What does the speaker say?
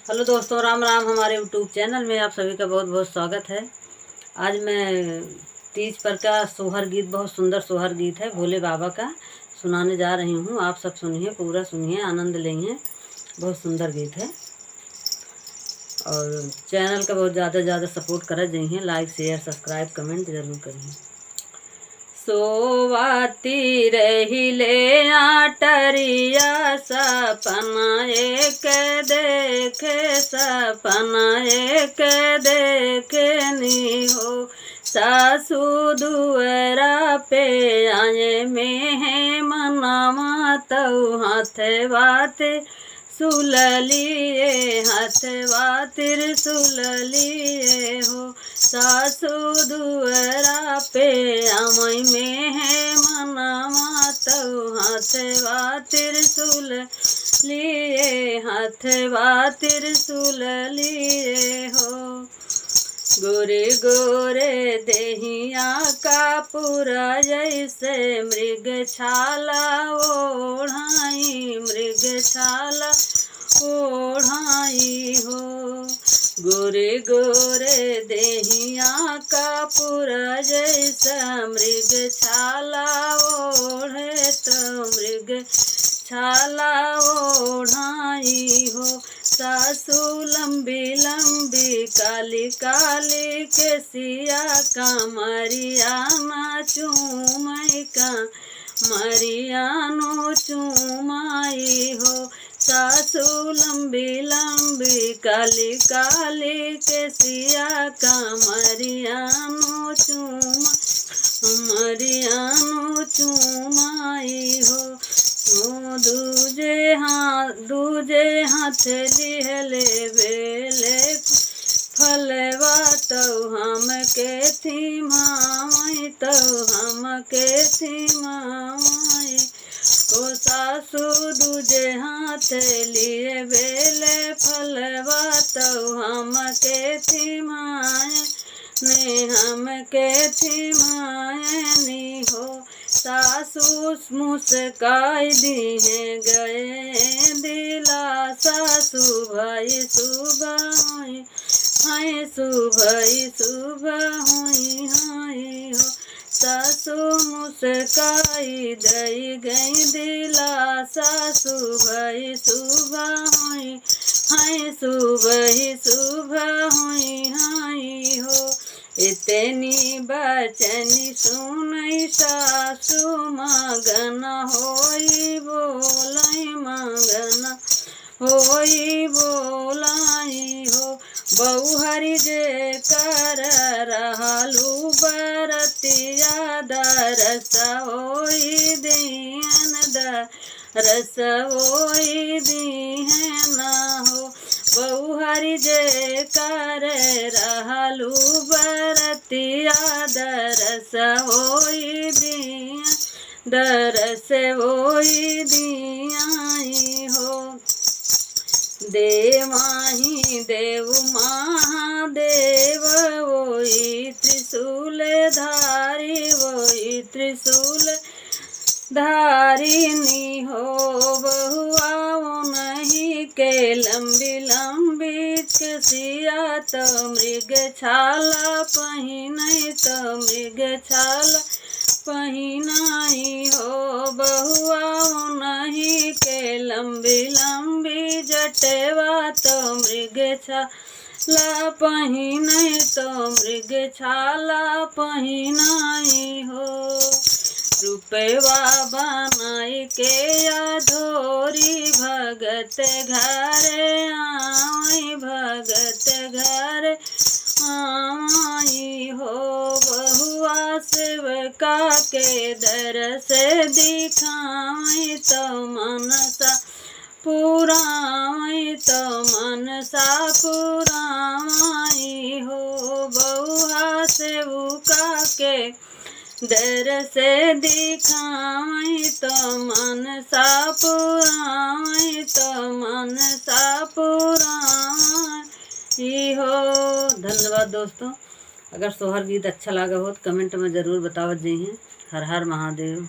Hello दोस्तों, राम राम। हमारे YouTube channel में आप सभी का बहुत बहुत स्वागत है। आज मैं तीज पर का सोहर गीत, बहुत सुंदर सोहर गीत है भोले बाबा का, सुनाने जा रही हूँ। आप सब सुनिए, पूरा सुनिए, आनंद लेंगे। बहुत सुंदर गीत है और चैनल का बहुत ज़्यादा सपोर्ट कर जाइए। लाइक शेयर सब्सक्राइब कमेंट जरूर करिए। सोवाती रहिले आटरिया सपना एक देखे, सपना एक देखनी हो। सासू दुअरा पे आए में मनावा तऊ हाथ बाते सुललिए, हाथ बातिर सुललिए हो। सासू दुअरा पे आमई में है मनावा तऊ हाथ बातिर सुल लिए, हाथ बातिर सुल लिए हो। गोरे गोरे देहिया का पूरा जैसे मृग छाला ओढ़ाई, मृग छाला ओढ़ाई हो। गोरे गोरे देहिया का पूरा जैसा मृग छाला ओढ़े, तो मृग छाला ओढ़ाई हो। सासू लंबी लंबी काली काली केसिया का मरियाना चूमई का मरियानो चूमाई हो। सासू लंबी लंबी काली काली केसिया का मरियानो चूमा मरियानो चूमाई हो। दूजे हाथ लिहले बेले फलवा तऊ हम के थी मामई, तऊ हम के थी मामई। ओ सासू दूजे हाथ लिए बेले फलवा तऊ हम के थी माए ने, हम के थी मायनी हो। सासू मुस्काई दिए गए दिलासा, सुबह सुबह हुई हाय, सुबह सुबह हुई हाय हो। सासू मुस्काई दई गई दिलासा, सुबह सुबह हुई हाय, सुबह सुबह हुई हाय हो। इतनी बचनी सुनई सासू मगन होई बोलाई, मगन होई बोलाई हो। बहुहरि जे कर रहलू बरतिया दरस होई दीन, दरस होई दीन हो। बहुहरि जे कर रहलू बरतिया दरस होई दिया, दरस होई दियाई हो। देवाही देव महादेव वोई त्रिशूल धारी, वोई त्रिशूल धारिनी हो। बहुआ नहीं के लंबी लंबी केसिया, तो मृग छाला पहिनई, तो मृग छाला पहिनाई हो। बहुआ नहीं के लंबी लंबी जटेवा, तो मृग छाला पहिनई, तो मृग छाला पहिनाई हो। रुपवा बनाई के अधोरी भगत घरे आई, भगत घरे आई हो। बहुआ सेवका के दर से दिखाई, तो मनसा पुराई, तो मनसा पुराई हो। बहुआ सेवका के दर से दिखाई, तो मनसा पुराई, तो मनसा पुराई हो। धन्यवाद दोस्तों। अगर सोहर गीत अच्छा लगा हो तो कमेंट में ज़रूर बतावत जाइए। हर हर महादेव।